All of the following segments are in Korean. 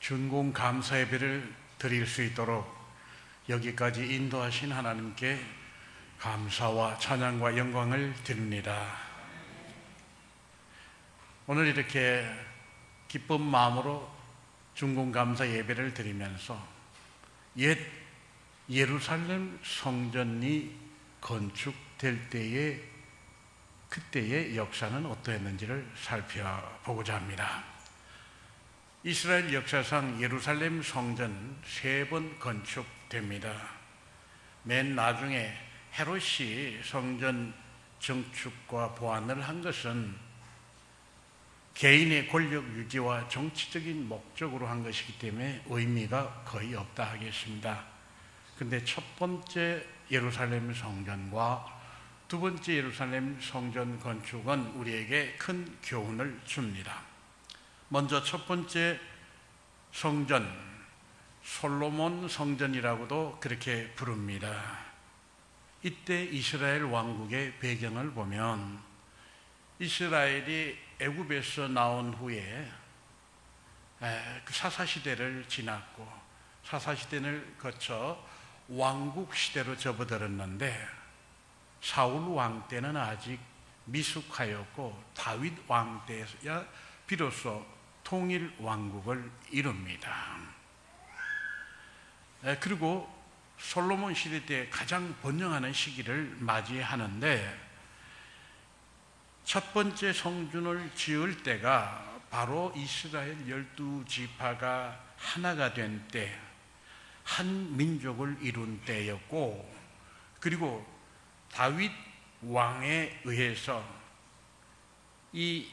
준공 감사 예배를 드릴 수 있도록 여기까지 인도하신 하나님께 감사와 찬양과 영광을 드립니다. 오늘 이렇게 기쁜 마음으로 준공 감사 예배를 드리면서 옛 예루살렘 성전이 건축될 때의 그때의 역사는 어떠했는지를 살펴보고자 합니다. 이스라엘 역사상 예루살렘 성전 3번 건축됩니다. 맨 나중에 헤롯이 성전 정축과 보완을 한 것은 개인의 권력 유지와 정치적인 목적으로 한 것이기 때문에 의미가 거의 없다 하겠습니다. 그런데 첫 번째 예루살렘 성전과 두 번째 예루살렘 성전 건축은 우리에게 큰 교훈을 줍니다. 먼저 첫 번째 성전, 솔로몬 성전이라고도 그렇게 부릅니다. 이때 이스라엘 왕국의 배경을 보면 이스라엘이 애굽에서 나온 후에 사사시대를 지났고 사사시대를 거쳐 왕국시대로 접어들었는데 사울 왕 때는 아직 미숙하였고 다윗 왕 때야 비로소 통일 왕국을 이룹니다. 그리고 솔로몬 시대 때 가장 번영하는 시기를 맞이하는데 첫 번째 성전을 지을 때가 바로 이스라엘 12지파가 하나가 된 때, 한 민족을 이룬 때였고, 그리고 다윗 왕에 의해서 이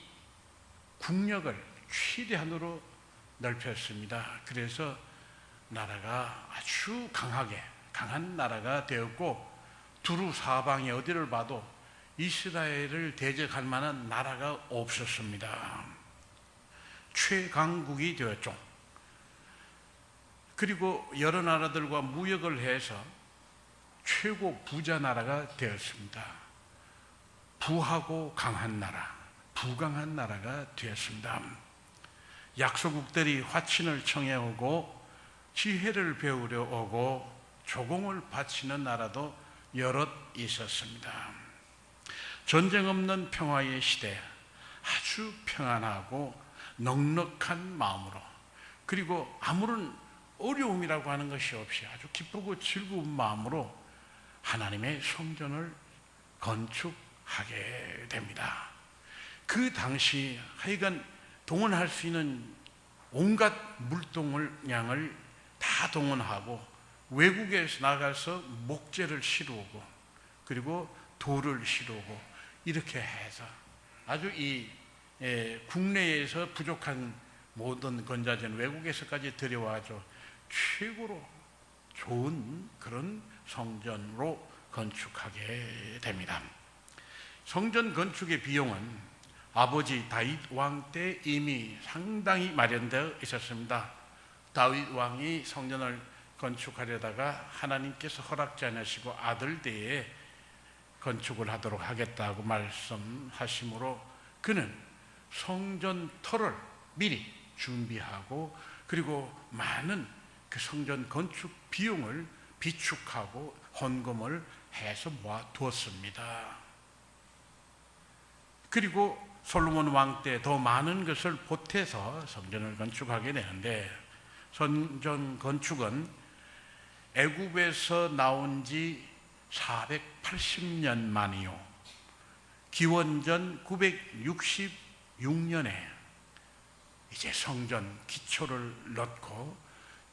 국력을 최대한으로 넓혔습니다. 그래서 나라가 아주 강한 나라가 되었고, 두루 사방에 어디를 봐도 이스라엘을 대적할 만한 나라가 없었습니다. 최강국이 되었죠. 그리고 여러 나라들과 무역을 해서 최고 부자 나라가 되었습니다. 부하고 강한 나라, 부강한 나라가 되었습니다. 약소국들이 화친을 청해오고 지혜를 배우려 오고 조공을 바치는 나라도 여럿 있었습니다. 전쟁 없는 평화의 시대, 아주 평안하고 넉넉한 마음으로, 그리고 아무런 어려움이라고 하는 것이 없이 아주 기쁘고 즐거운 마음으로 하나님의 성전을 건축하게 됩니다. 그 당시 하여간 동원할 수 있는 온갖 물동량을 다 동원하고 외국에서 나가서 목재를 실어오고 그리고 돌을 실어오고 이렇게 해서 아주 이 국내에서 부족한 모든 건자재는 외국에서까지 들여와서 최고로 좋은 그런 성전으로 건축하게 됩니다. 성전 건축의 비용은 아버지 다윗 왕 때 이미 상당히 마련되어 있었습니다. 다윗 왕이 성전을 건축하려다가 하나님께서 허락지 않으시고 아들 때에 건축을 하도록 하겠다고 말씀하시므로 그는 성전 터를 미리 준비하고 그리고 많은 그 성전 건축 비용을 비축하고 헌금을 해서 모아두었습니다. 그리고 솔로몬 왕 때 더 많은 것을 보태서 성전을 건축하게 되는데 성전 건축은 애굽에서 나온 지 480년 만이요, 기원전 966년에 이제 성전 기초를 넣고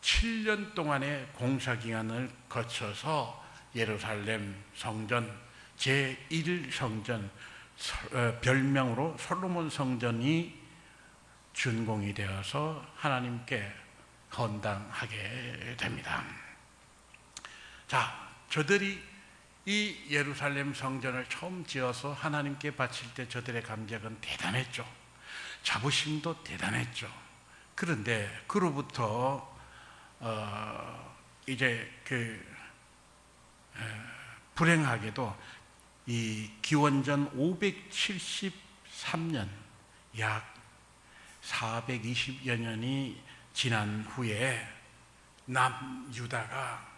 7년 동안의 공사기간을 거쳐서 예루살렘 성전 제1성전 별명으로 솔로몬 성전이 준공이 되어서 하나님께 헌당하게 됩니다. 자, 저들이 이 예루살렘 성전을 처음 지어서 하나님께 바칠 때 저들의 감격은 대단했죠. 자부심도 대단했죠. 그런데 그로부터 이제 불행하게도 이 기원전 573년 약 420여 년이 지난 후에 남유다가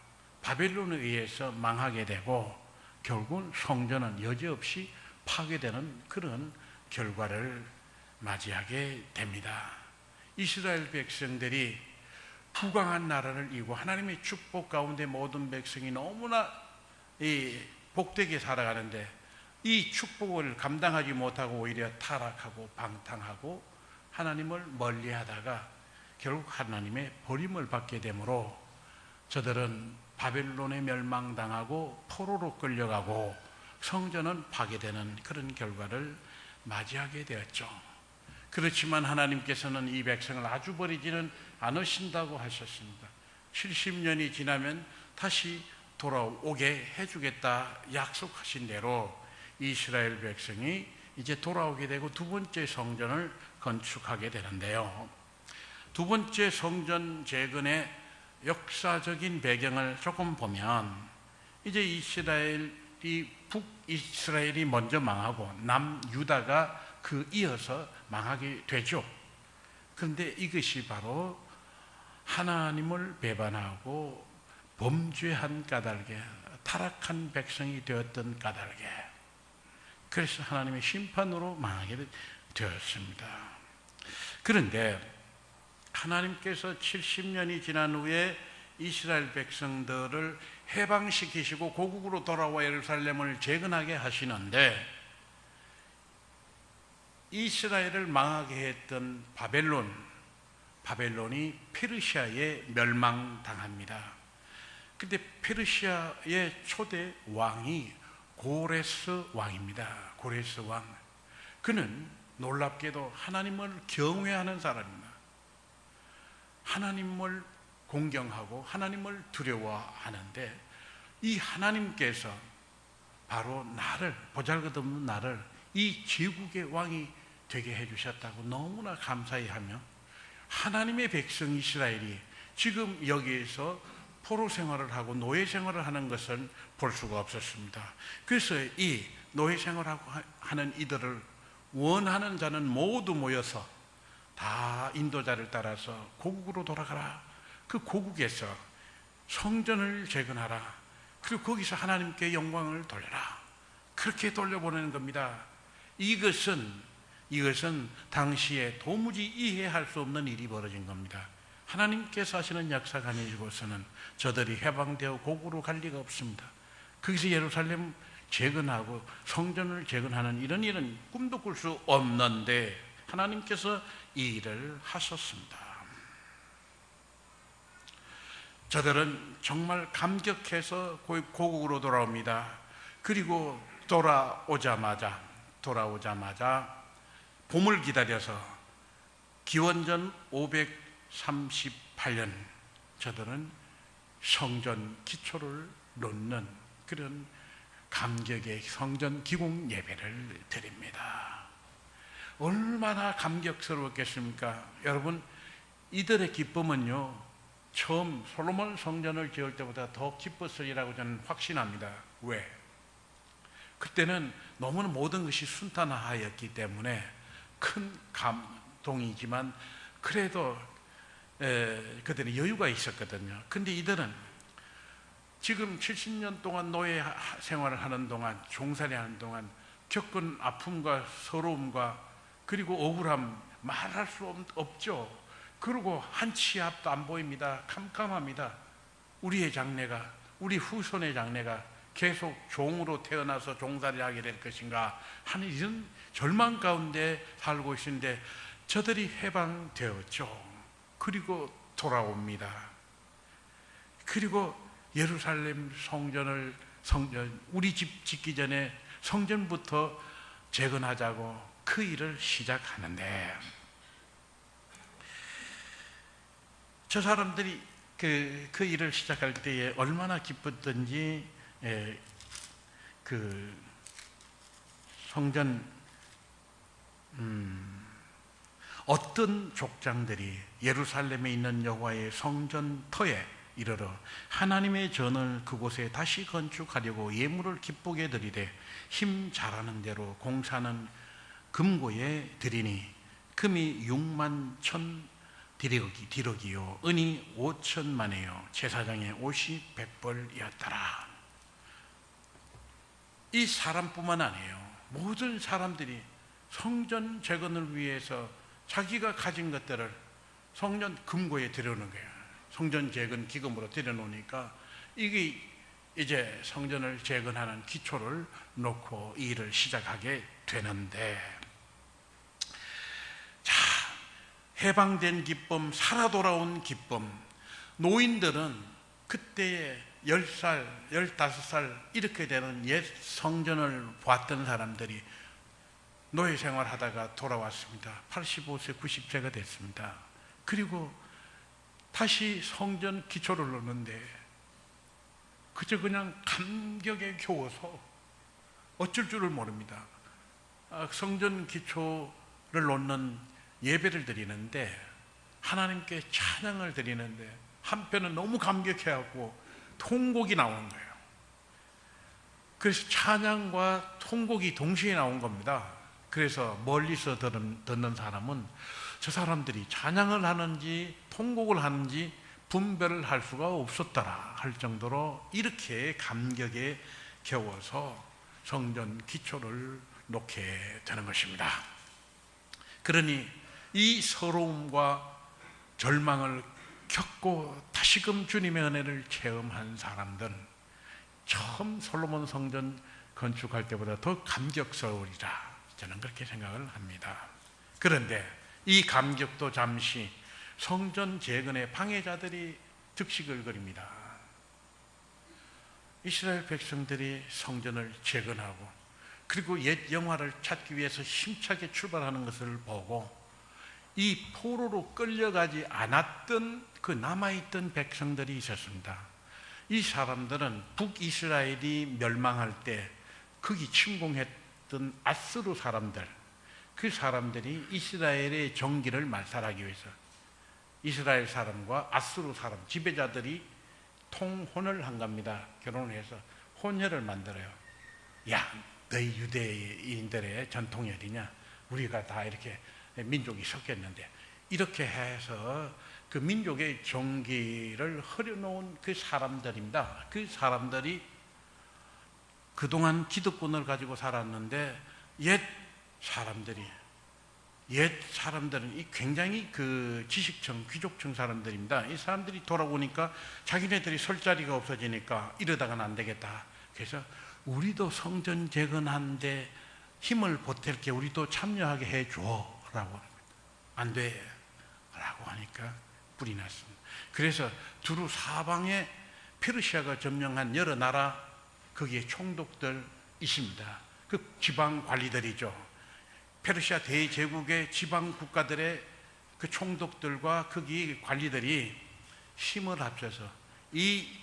바벨론에 의해서 망하게 되고 결국은 성전은 여지없이 파괴되는 그런 결과를 맞이하게 됩니다. 이스라엘 백성들이 부강한 나라를 이루고 하나님의 축복 가운데 모든 백성이 너무나 복되게 살아가는데 이 축복을 감당하지 못하고 오히려 타락하고 방탕하고 하나님을 멀리하다가 결국 하나님의 버림을 받게 되므로 저들은 바벨론에 멸망당하고 포로로 끌려가고 성전은 파괴되는 그런 결과를 맞이하게 되었죠. 그렇지만 하나님께서는 이 백성을 아주 버리지는 않으신다고 하셨습니다. 70년이 지나면 다시 돌아오게 해주겠다 약속하신 대로 이스라엘 백성이 이제 돌아오게 되고 두 번째 성전을 건축하게 되는데요. 두 번째 성전 재건의 역사적인 배경을 조금 보면 이제 북이스라엘이 먼저 망하고 남유다가 그 이어서 망하게 되죠. 그런데 이것이 바로 하나님을 배반하고 범죄한 까닭에 타락한 백성이 되었던 까닭에 그래서 하나님의 심판으로 망하게 되었습니다. 그런데 하나님께서 70년이 지난 후에 이스라엘 백성들을 해방시키시고 고국으로 돌아와 예루살렘을 재건하게 하시는데 이스라엘을 망하게 했던 바벨론이 페르시아에 멸망당합니다. 근데 페르시아의 초대 왕이 고레스 왕입니다. 고레스 왕. 그는 놀랍게도 하나님을 경외하는 사람입니다. 하나님을 공경하고 하나님을 두려워하는데 이 하나님께서 바로 나를, 보잘것없는 나를 이 제국의 왕이 되게 해주셨다고 너무나 감사히 하며 하나님의 백성 이스라엘이 지금 여기에서 포로 생활을 하고 노예 생활을 하는 것은 볼 수가 없었습니다. 그래서 이 노예 생활하고 하는 이들을 원하는 자는 모두 모여서 다 인도자를 따라서 고국으로 돌아가라. 그 고국에서 성전을 재건하라. 그리고 거기서 하나님께 영광을 돌려라. 그렇게 돌려보내는 겁니다. 이것은 당시에 도무지 이해할 수 없는 일이 벌어진 겁니다. 하나님께서 하시는 역사가 아니고서는 저들이 해방되어 고국으로 갈 리가 없습니다. 거기서 예루살렘 재건하고 성전을 재건하는 이런 일은 꿈도 꿀 수 없는데 하나님께서 이 일을 하셨습니다. 저들은 정말 감격해서 고국으로 돌아옵니다. 그리고 돌아오자마자 봄을 기다려서 기원전 538년 저들은 성전 기초를 놓는 그런 감격의 성전 기공 예배를 드립니다. 얼마나 감격스러웠겠습니까? 여러분, 이들의 기쁨은요 처음 솔로몬 성전을 지을 때보다 더 기뻤으리라고 저는 확신합니다. 왜? 그때는 너무나 모든 것이 순탄하였기 때문에 큰 감동이지만 그래도 그들은 여유가 있었거든요. 근데 이들은 지금 70년 동안 노예 생활을 하는 동안, 종살이 하는 동안 겪은 아픔과 서러움과 그리고 억울함 말할 수 없죠. 그리고 한 치 앞도 안 보입니다. 캄캄합니다. 우리의 장래가, 우리 후손의 장래가 계속 종으로 태어나서 종살이를 하게 될 것인가 하는 이런 절망 가운데 살고 있는데 저들이 해방되었죠. 그리고 돌아옵니다. 그리고 예루살렘 성전 우리 집 짓기 전에 성전부터 재건하자고 그 일을 시작하는데 저 사람들이 그 일을 시작할 때에 얼마나 기뻤던지 그 성전 어떤 족장들이 예루살렘에 있는 여호와의 성전터에 이르러 하나님의 전을 그곳에 다시 건축하려고 예물을 기쁘게 드리되 힘 잘하는 대로 공사는 금고에 드리니 금이 6만 1,000 디럭이요 은이 5천만에요 제사장의 옷이 100벌이었더라. 이 사람뿐만 아니에요. 모든 사람들이 성전 재건을 위해서 자기가 가진 것들을 성전 금고에 들여놓는 거예요. 성전 재건 기금으로 들여놓으니까 이게 이제 성전을 재건하는 기초를 놓고 이 일을 시작하게 되는데, 자, 해방된 기쁨, 살아 돌아온 기쁨. 노인들은 그때의 10살, 15살 이렇게 되는 옛 성전을 봤던 사람들이 노예 생활하다가 돌아왔습니다. 85세, 90세가 됐습니다. 그리고 다시 성전 기초를 놓는데 그저 그냥 감격에 겨워서 어쩔 줄을 모릅니다. 성전 기초를 놓는 예배를 드리는데, 하나님께 찬양을 드리는데 한편은 너무 감격해하고 통곡이 나오는 거예요. 그래서 찬양과 통곡이 동시에 나온 겁니다. 그래서 멀리서 듣는 사람은 저 사람들이 찬양을 하는지 통곡을 하는지 분별을 할 수가 없었더라 할 정도로 이렇게 감격에 겨워서 성전 기초를 놓게 되는 것입니다. 그러니 이 서러움과 절망을 겪고 다시금 주님의 은혜를 체험한 사람들은 처음 솔로몬 성전 건축할 때보다 더 감격스러우리라, 저는 그렇게 생각을 합니다. 그런데 이 감격도 잠시 성전 재건의 방해자들이 득식을 거립니다. 이스라엘 백성들이 성전을 재건하고 그리고 옛 영화를 찾기 위해서 힘차게 출발하는 것을 보고 이 포로로 끌려가지 않았던 그 남아있던 백성들이 있었습니다. 이 사람들은 북이스라엘이 멸망할 때 거기 침공했던 아수르 사람들, 그 사람들이 이스라엘의 정기를 말살하기 위해서 이스라엘 사람과 아수르 사람, 지배자들이 통혼을 한 겁니다. 결혼을 해서 혼혈을 만들어요. 야, 너희 유대인들의 전통혈이냐? 우리가 다 이렇게 민족이 섞였는데, 이렇게 해서 그 민족의 정기를 흐려놓은 그 사람들입니다. 그 사람들이 그동안 기득권을 가지고 살았는데 옛 사람들은 이 굉장히 그 지식층, 귀족층 사람들입니다. 이 사람들이 돌아오니까 자기네들이 설 자리가 없어지니까 이러다가는 안 되겠다. 그래서 우리도 성전 재건하는데 힘을 보탤게, 우리도 참여하게 해줘 라고 합니다. 안 돼 라고 하니까 불이 났습니다. 그래서 두루 사방에 페르시아가 점령한 여러 나라, 거기에 총독들 있습니다. 그 지방 관리들이죠. 페르시아 대제국의 지방 국가들의 그 총독들과 거기 관리들이 힘을 합쳐서 이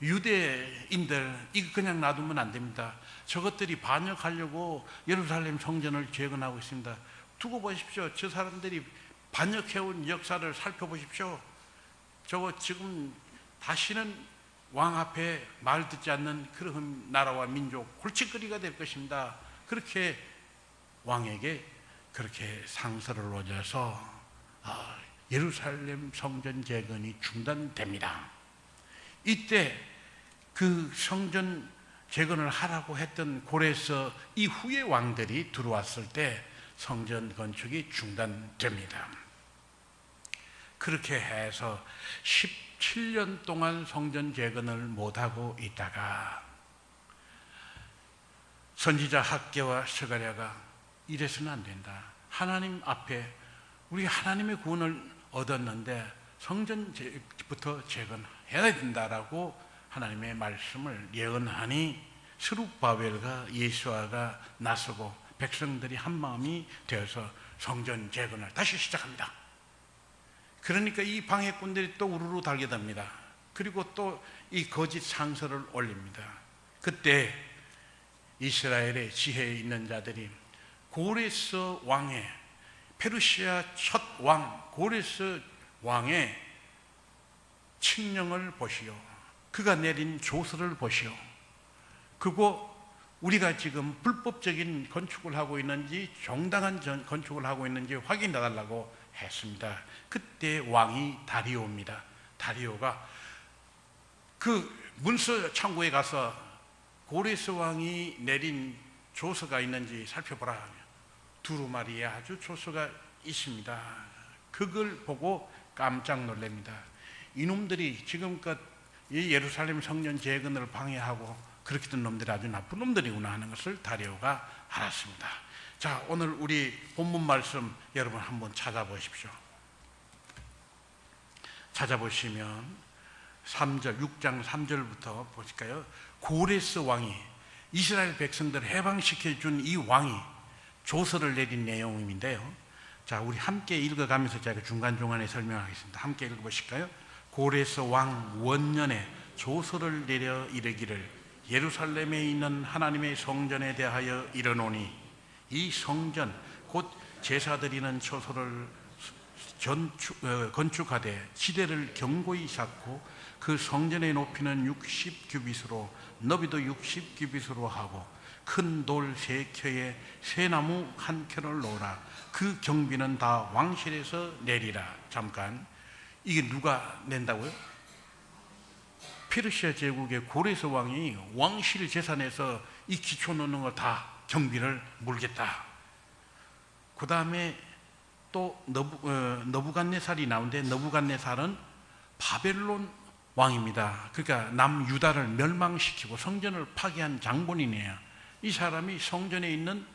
유대인들 이거 그냥 놔두면 안 됩니다. 저것들이 반역하려고 예루살렘 성전을 재건하고 있습니다. 두고 보십시오. 저 사람들이 반역해온 역사를 살펴보십시오. 저거 지금 다시는 왕 앞에 말 듣지 않는 그런 나라와 민족 골칫거리가 될 것입니다. 그렇게 왕에게 그렇게 상서를 올려서 예루살렘 성전 재건이 중단됩니다. 이때 그 성전 재건을 하라고 했던 고레스 이후의 왕들이 들어왔을 때 성전 건축이 중단됩니다. 그렇게 해서 17년 동안 성전 재건을 못하고 있다가 선지자 학개와 스가랴가 이래서는 안 된다. 하나님 앞에 우리 하나님의 구원을 얻었는데 성전부터 재건해야 된다라고 하나님의 말씀을 예언하니 스룹바벨과 예수아가 나서고 백성들이 한 마음이 되어서 성전 재건을 다시 시작합니다. 그러니까 이 방해꾼들이 또 우르르 달겨듭니다. 그리고 또 이 거짓 상서를 올립니다. 그때 이스라엘의 지혜에 있는 자들이 고레스 왕의, 페르시아 첫 왕 고레스 왕의 칙령을 보시오. 그가 내린 조서를 보시오. 그거 우리가 지금 불법적인 건축을 하고 있는지 정당한 건축을 하고 있는지 확인해 달라고 했습니다. 그때 왕이 다리오입니다. 다리오가 그 문서 창고에 가서 고레스 왕이 내린 조서가 있는지 살펴보라 하며 두루마리에 아주 조서가 있습니다. 그걸 보고 깜짝 놀랍니다. 이놈들이 지금껏 이 예루살렘 성전 재건을 방해하고 그렇게 된 놈들이 아주 나쁜 놈들이구나 하는 것을 다리오가 알았습니다. 자, 오늘 우리 본문 말씀 여러분 한번 찾아보십시오. 찾아보시면 3절, 6장 3절부터 보실까요? 고레스 왕이 이스라엘 백성들을 해방시켜준 이 왕이 조서를 내린 내용인데요. 자, 우리 함께 읽어가면서 제가 중간중간에 설명하겠습니다. 함께 읽어보실까요? 고레스 왕 원년에 조서를 내려 이르기를 예루살렘에 있는 하나님의 성전에 대하여 이르노니 이 성전 곧 제사 드리는 처소를 건축하되 지대를 견고히 쌓고 그 성전의 높이는 60규빗으로 너비도 60규빗으로 하고 큰 돌 3켜에 쇠나무 1켜를 놓으라. 그 경비는 다 왕실에서 내리라. 잠깐, 이게 누가 낸다고요? 페르시아 제국의 고레스 왕이 왕실 재산에서 이 기초 놓는 거 다 경비를 물겠다. 그 다음에 또 너부갓네살이 나오는데 너부갓네살은 바벨론 왕입니다. 그러니까 남유다를 멸망시키고 성전을 파괴한 장본인이에요. 이 사람이 성전에 있는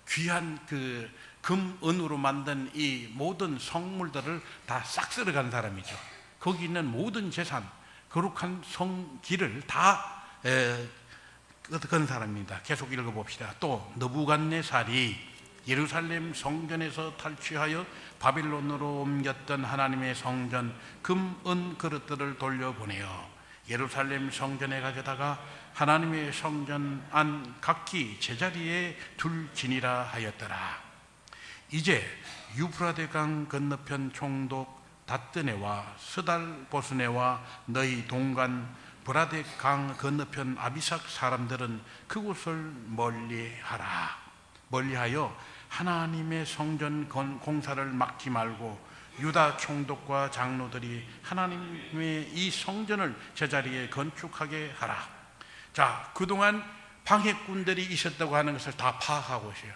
귀한 그 금, 은으로 만든 이 모든 성물들을 다 싹 쓸어간 사람이죠. 거기 있는 모든 재산, 거룩한 성기를 다 그런 사람입니다. 계속 읽어봅시다. 또 느부갓네살이 예루살렘 성전에서 탈취하여 바빌론으로 옮겼던 하나님의 성전 금, 은 그릇들을 돌려보내어 예루살렘 성전에 가져다가 하나님의 성전 안 각기 제자리에 둘지니라 하였더라. 이제 유브라데 강 건너편 총독 다뜨네와 스달보스네와 너희 동간 브라데 강 건너편 아비삭 사람들은 그곳을 멀리하라. 멀리하여 하나님의 성전 공사를 막지 말고 유다 총독과 장로들이 하나님의 이 성전을 제자리에 건축하게 하라. 자, 그동안 방해꾼들이 있었다고 하는 것을 다 파악하고 있어요.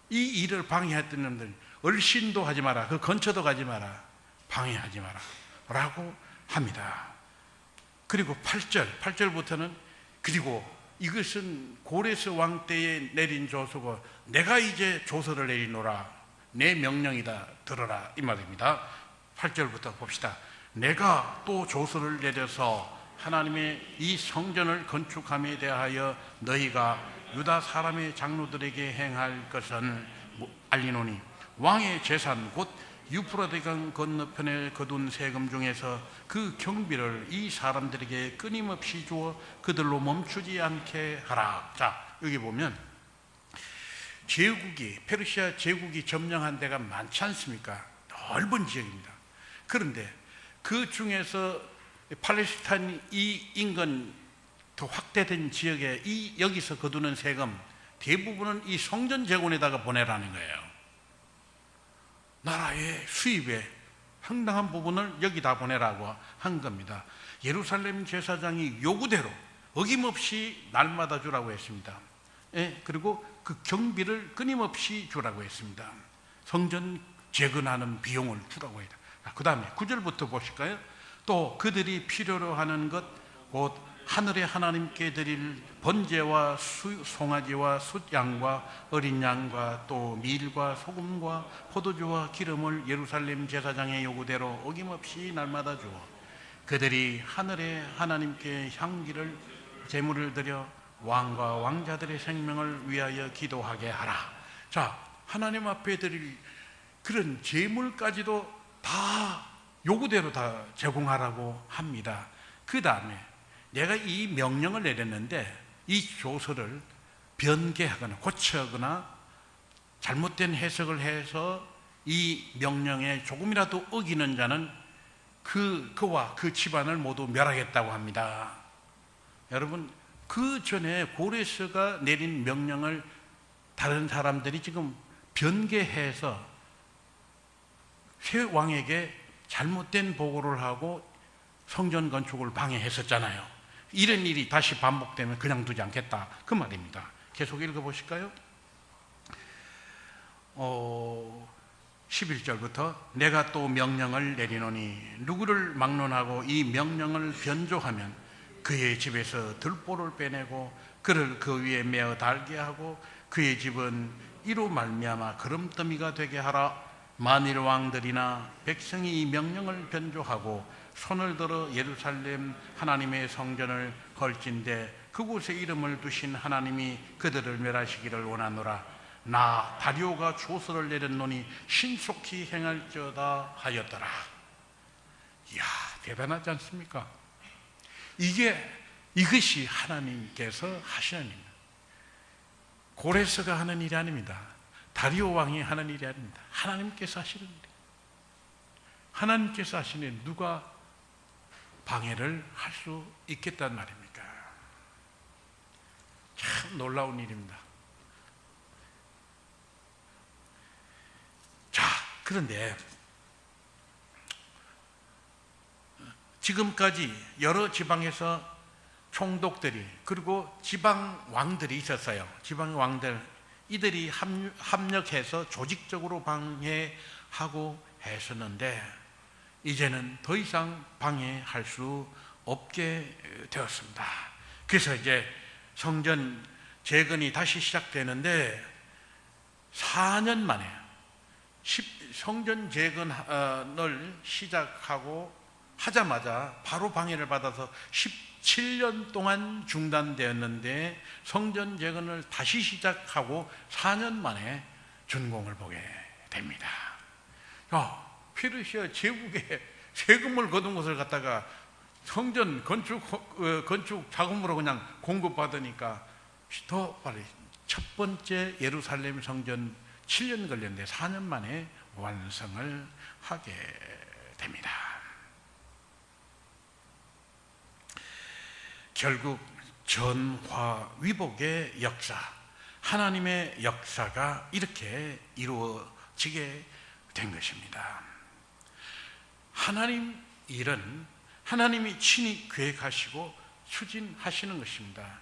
이 일을 방해했던 놈들 얼씬도 하지 마라, 그 근처도 가지 마라, 방해하지 마라 라고 합니다. 그리고 8절부터는 그리고 이것은 고레스 왕 때에 내린 조서고 내가 이제 조서를 내리노라, 내 명령이다, 들어라 이 말입니다. 8절부터 봅시다. 내가 또 조서를 내려서 하나님의 이 성전을 건축함에 대하여 너희가 유다 사람의 장로들에게 행할 것은 알리노니 왕의 재산 곧 유프라데강 건너편에 거둔 세금 중에서 그 경비를 이 사람들에게 끊임없이 주어 그들로 멈추지 않게 하라. 자, 여기 보면 제국이, 페르시아 제국이 점령한 데가 많지 않습니까? 넓은 지역입니다. 그런데 그 중에서 팔레스타인 이 인근 더 확대된 지역에 여기서 거두는 세금 대부분은 이 성전 재건에다가 보내라는 거예요. 나라의 수입의 상당한 부분을 여기다 보내라고 한 겁니다. 예루살렘 제사장이 요구대로 어김없이 날마다 주라고 했습니다. 그리고 그 경비를 끊임없이 주라고 했습니다. 성전 재건하는 비용을 주라고 해요. 그 다음에 9절부터 보실까요? 또 그들이 필요로 하는 것 곧 하늘의 하나님께 드릴 번제와 송아지와 숫양과 어린 양과 또 밀과 소금과 포도주와 기름을 예루살렘 제사장의 요구대로 어김없이 날마다 주어 그들이 하늘의 하나님께 향기를 제물을 드려 왕과 왕자들의 생명을 위하여 기도하게 하라. 자, 하나님 앞에 드릴 그런 제물까지도 다 요구대로 다 제공하라고 합니다. 그 다음에 내가 이 명령을 내렸는데 이 조서를 변개하거나 고치거나 잘못된 해석을 해서 이 명령에 조금이라도 어기는 자는 그와 그 집안을 모두 멸하겠다고 합니다. 여러분, 그 전에 고레스가 내린 명령을 다른 사람들이 지금 변개해서 새 왕에게 잘못된 보고를 하고 성전 건축을 방해했었잖아요. 이런 일이 다시 반복되면 그냥 두지 않겠다, 그 말입니다. 계속 읽어보실까요? 11절부터 내가 또 명령을 내리노니 누구를 막론하고 이 명령을 변조하면 그의 집에서 들보를 빼내고 그를 그 위에 메어 달게 하고 그의 집은 이로 말미암아 거름더미가 되게 하라. 만일 왕들이나 백성이 이 명령을 변조하고 손을 들어 예루살렘 하나님의 성전을 걸친데 그곳에 이름을 두신 하나님이 그들을 멸하시기를 원하노라. 나 다리오가 조서를 내렸노니 신속히 행할지어다 하였더라. 이야, 대단하지 않습니까? 이것이 하나님께서 하시는 일입니다. 고레스가 하는 일이 아닙니다. 다리오 왕이 하는 일이 아닙니다. 하나님께서 하시는 일이에요. 하나님께서 하시는 일, 누가 방해를 할 수 있겠단 말입니까? 참 놀라운 일입니다. 자, 그런데 지금까지 여러 지방에서 총독들이 그리고 지방 왕들이 있었어요. 지방 왕들, 이들이 합력해서 조직적으로 방해하고 했었는데 이제는 더 이상 방해할 수 없게 되었습니다. 그래서 이제 성전 재건이 다시 시작되는데 4년 만에 성전 재건을 시작하고 하자마자 바로 방해를 받아서 17년 동안 중단되었는데 성전 재건을 다시 시작하고 4년 만에 준공을 보게 됩니다. 페르시아 제국에 세금을 거둔 것을 갖다가 성전 건축 자금으로 그냥 공급받으니까 더 빨리 첫 번째 예루살렘 성전 7년 걸렸는데 4년 만에 완성을 하게 됩니다. 결국 전화위복의 역사, 하나님의 역사가 이렇게 이루어지게 된 것입니다. 하나님 일은 하나님이 친히 계획하시고 추진하시는 것입니다.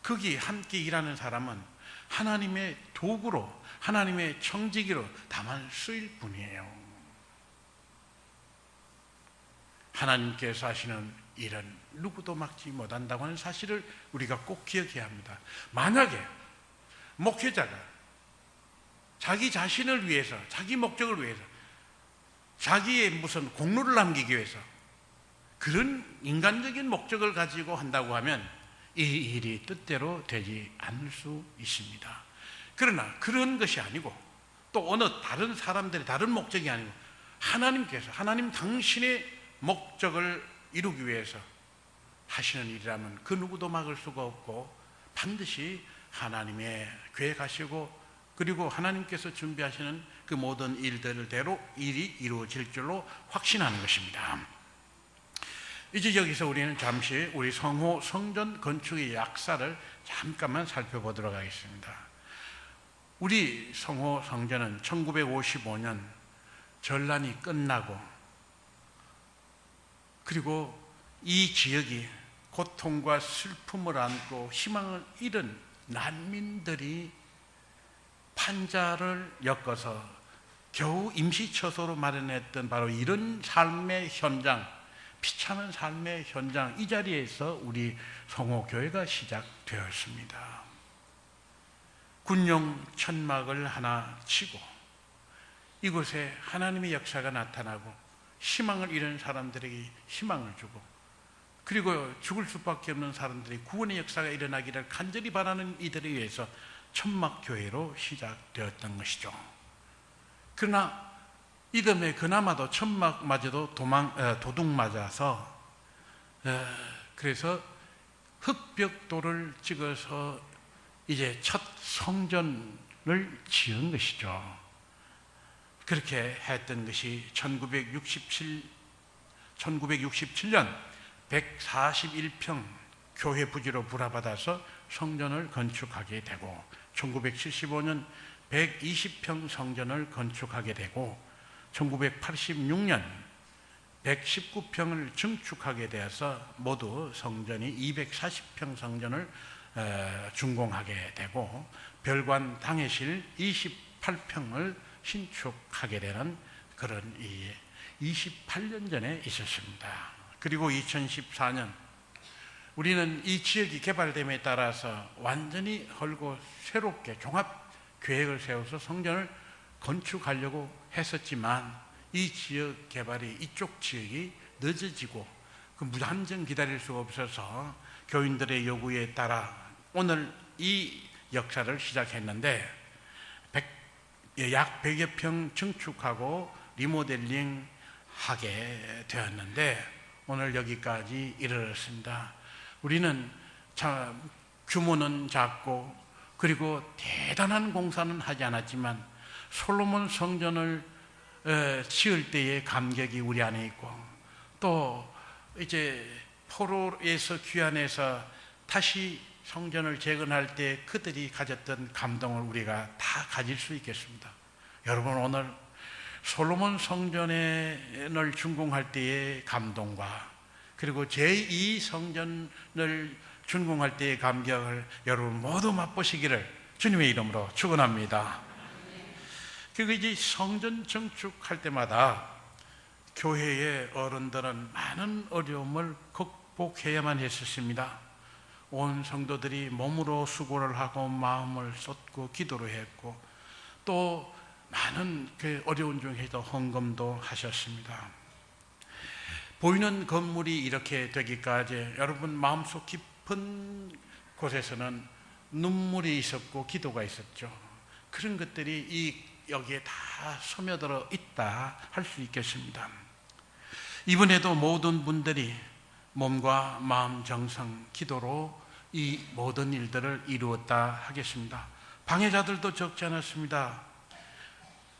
거기 함께 일하는 사람은 하나님의 도구로, 하나님의 청지기로 다만 쓰일 뿐이에요. 하나님께서 하시는 일은 누구도 막지 못한다고 하는 사실을 우리가 꼭 기억해야 합니다. 만약에 목회자가 자기 자신을 위해서, 자기 목적을 위해서, 자기의 무슨 공로를 남기기 위해서 그런 인간적인 목적을 가지고 한다고 하면 이 일이 뜻대로 되지 않을 수 있습니다. 그러나 그런 것이 아니고 또 어느 다른 사람들의 다른 목적이 아니고 하나님께서, 하나님 당신의 목적을 이루기 위해서 하시는 일이라면 그 누구도 막을 수가 없고 반드시 하나님의 계획하시고 그리고 하나님께서 준비하시는 그 모든 일들대로 일이 이루어질 줄로 확신하는 것입니다. 이제 여기서 우리는 잠시 우리 성호 성전 건축의 역사를 잠깐만 살펴보도록 하겠습니다. 우리 성호 성전은 1955년 전란이 끝나고 그리고 이 지역이 고통과 슬픔을 안고 희망을 잃은 난민들이 판자를 엮어서 겨우 임시처소로 마련했던 바로 이런 삶의 현장, 비참한 삶의 현장, 이 자리에서 우리 성호교회가 시작되었습니다. 군용 천막을 하나 치고 이곳에 하나님의 역사가 나타나고 희망을 잃은 사람들에게 희망을 주고 그리고 죽을 수밖에 없는 사람들이 구원의 역사가 일어나기를 간절히 바라는 이들에 의해서 천막교회로 시작되었던 것이죠. 그러나 이듬해 그나마도 천막마저도 도둑 맞아서 그래서 흙벽돌을 찍어서 이제 첫 성전을 지은 것이죠. 그렇게 했던 것이 1967년 141평 교회 부지로 불화받아서 성전을 건축하게 되고 1975년 120평 성전을 건축하게 되고 1986년 119평을 증축하게 되어서 모두 성전이 240평 성전을 준공하게 되고 별관 당회실 28평을 신축하게 되는 그런 28년 전에 있었습니다. 그리고 2014년 우리는 이 지역이 개발됨에 따라서 완전히 헐고 새롭게 종합 계획을 세워서 성전을 건축하려고 했었지만 이 지역 개발이 이쪽 지역이 늦어지고 그 무한정 기다릴 수가 없어서 교인들의 요구에 따라 오늘 이 역사를 시작했는데 약 100여 평 증축하고 리모델링 하게 되었는데 오늘 여기까지 이르렀습니다. 우리는 규모는 작고 그리고 대단한 공사는 하지 않았지만 솔로몬 성전을 지을 때의 감격이 우리 안에 있고 또 이제 포로에서 귀환해서 다시 성전을 재건할 때 그들이 가졌던 감동을 우리가 다 가질 수 있겠습니다. 여러분 오늘 솔로몬 성전을 준공할 때의 감동과 그리고 제2 성전을 준공할 때의 감격을 여러분 모두 맛보시기를 주님의 이름으로 축원합니다. 그리고 이제 성전 증축할 때마다 교회의 어른들은 많은 어려움을 극복해야만 했었습니다. 온 성도들이 몸으로 수고를 하고 마음을 쏟고 기도를 했고 또 많은 그 어려운 중에도 헌금도 하셨습니다. 보이는 건물이 이렇게 되기까지 여러분 마음속 깊은 곳에서는 눈물이 있었고 기도가 있었죠. 그런 것들이 여기에 다 스며들어 있다 할 수 있겠습니다. 이번에도 모든 분들이 몸과 마음, 정성, 기도로 이 모든 일들을 이루었다 하겠습니다. 방해자들도 적지 않았습니다.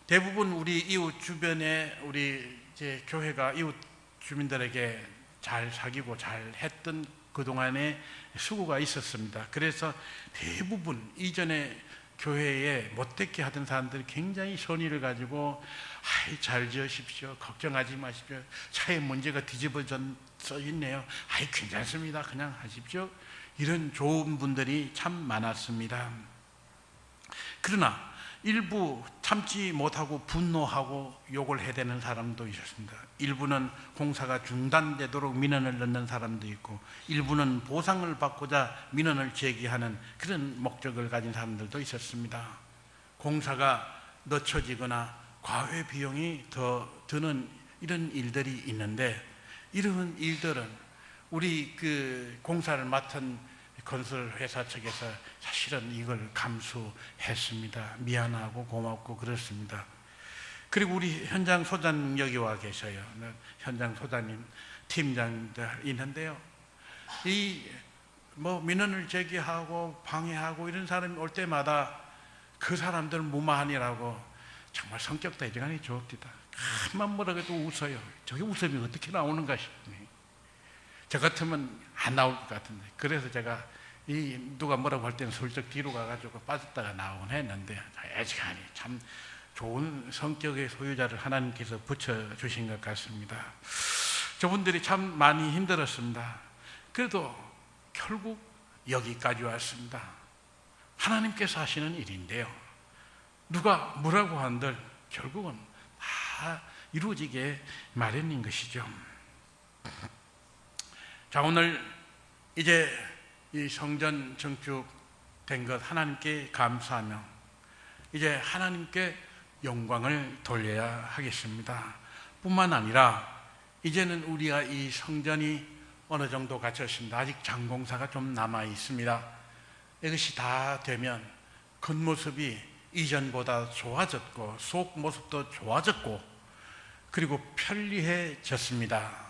대부분 우리 이웃 주변에 우리 이제 교회가 이웃 주민들에게 잘 사귀고 잘 했던 그동안의 수고가 있었습니다. 그래서 대부분 이전에 교회에 못되게 하던 사람들이 굉장히 선의를 가지고 잘 지으십시오. 걱정하지 마십시오. 차에 문제가 뒤집어져 있네요. 괜찮습니다. 그냥 하십시오. 이런 좋은 분들이 참 많았습니다. 그러나 일부 참지 못하고 분노하고 욕을 해대는 사람도 있었습니다. 일부는 공사가 중단되도록 민원을 넣는 사람도 있고 일부는 보상을 받고자 민원을 제기하는 그런 목적을 가진 사람들도 있었습니다. 공사가 늦춰지거나 과외 비용이 더 드는 이런 일들이 있는데 이런 일들은 우리 그 공사를 맡은 건설회사 측에서 사실은 이걸 감수했습니다. 미안하고 고맙고 그렇습니다. 그리고 우리 현장 소장님 여기 와 계셔요. 현장 소장님, 팀장들 있는데요. 민원을 제기하고 방해하고 이런 사람이 올 때마다 그 사람들 무마하니라고 정말 성격 대장이 좋습니다. 한만 뭐라 해도 웃어요. 저게 웃음이 어떻게 나오는가 싶네. 저 같으면 안 나올 것 같은데. 그래서 제가 누가 뭐라고 할 때는 슬쩍 뒤로 가가지고 빠졌다가 나오곤 했는데 애지간히 참 좋은 성격의 소유자를 하나님께서 붙여주신 것 같습니다. 저분들이 참 많이 힘들었습니다. 그래도 결국 여기까지 왔습니다. 하나님께서 하시는 일인데요. 누가 뭐라고 한들 결국은 다 이루어지게 마련인 것이죠. 자, 오늘 이제 이 성전 증축된 것 하나님께 감사하며 이제 하나님께 영광을 돌려야 하겠습니다. 뿐만 아니라 이제는 우리가 이 성전이 어느 정도 갖췄습니다. 아직 장공사가 좀 남아 있습니다. 이것이 다 되면 겉모습이 이전보다 좋아졌고 속 모습도 좋아졌고 그리고 편리해졌습니다.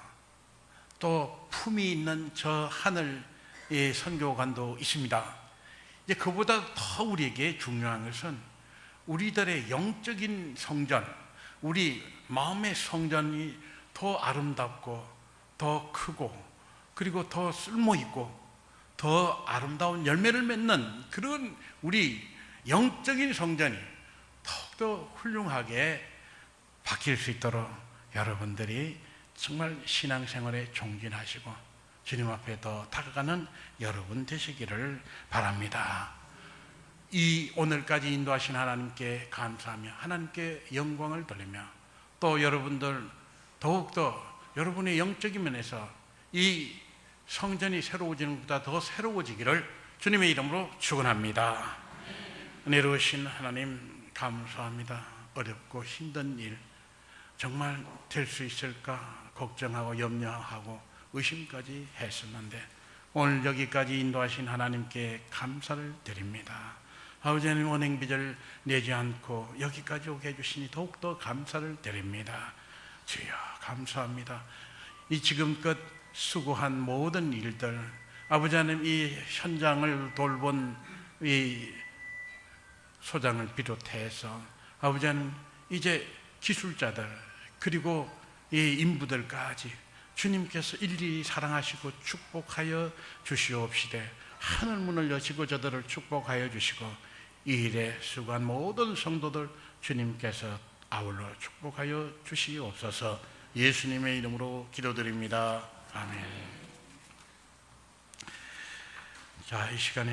또 품이 있는 저 하늘의 선교관도 있습니다. 이제 그보다 더 우리에게 중요한 것은 우리들의 영적인 성전, 우리 마음의 성전이 더 아름답고 더 크고 그리고 더 쓸모있고 더 아름다운 열매를 맺는 그런 우리 영적인 성전이 더욱더 훌륭하게 바뀔 수 있도록 여러분들이 정말 신앙생활에 종진하시고 주님 앞에 더 다가가는 여러분 되시기를 바랍니다. 이 오늘까지 인도하신 하나님께 감사하며 하나님께 영광을 돌리며 또 여러분들 더욱더 여러분의 영적인 면에서 이 성전이 새로워지는 것보다 더 새로워지기를 주님의 이름으로 축원합니다. 은혜로우신 하나님 감사합니다. 어렵고 힘든 일 정말 될 수 있을까 걱정하고 염려하고 의심까지 했었는데 오늘 여기까지 인도하신 하나님께 감사를 드립니다. 아버지 하나님 언행비를 내지 않고 여기까지 오게 해주시니 더욱더 감사를 드립니다. 주여 감사합니다. 이 지금껏 수고한 모든 일들 아버지 하나님 이 현장을 돌본 이 소장을 비롯해서 아버지 하나님 이제 기술자들 그리고 이 인부들까지 주님께서 일일이 사랑하시고 축복하여 주시옵시되 하늘문을 여시고 저들을 축복하여 주시고 이 일에 수고한 모든 성도들 주님께서 아울러 축복하여 주시옵소서. 예수님의 이름으로 기도드립니다. 아멘. 자, 이 시간에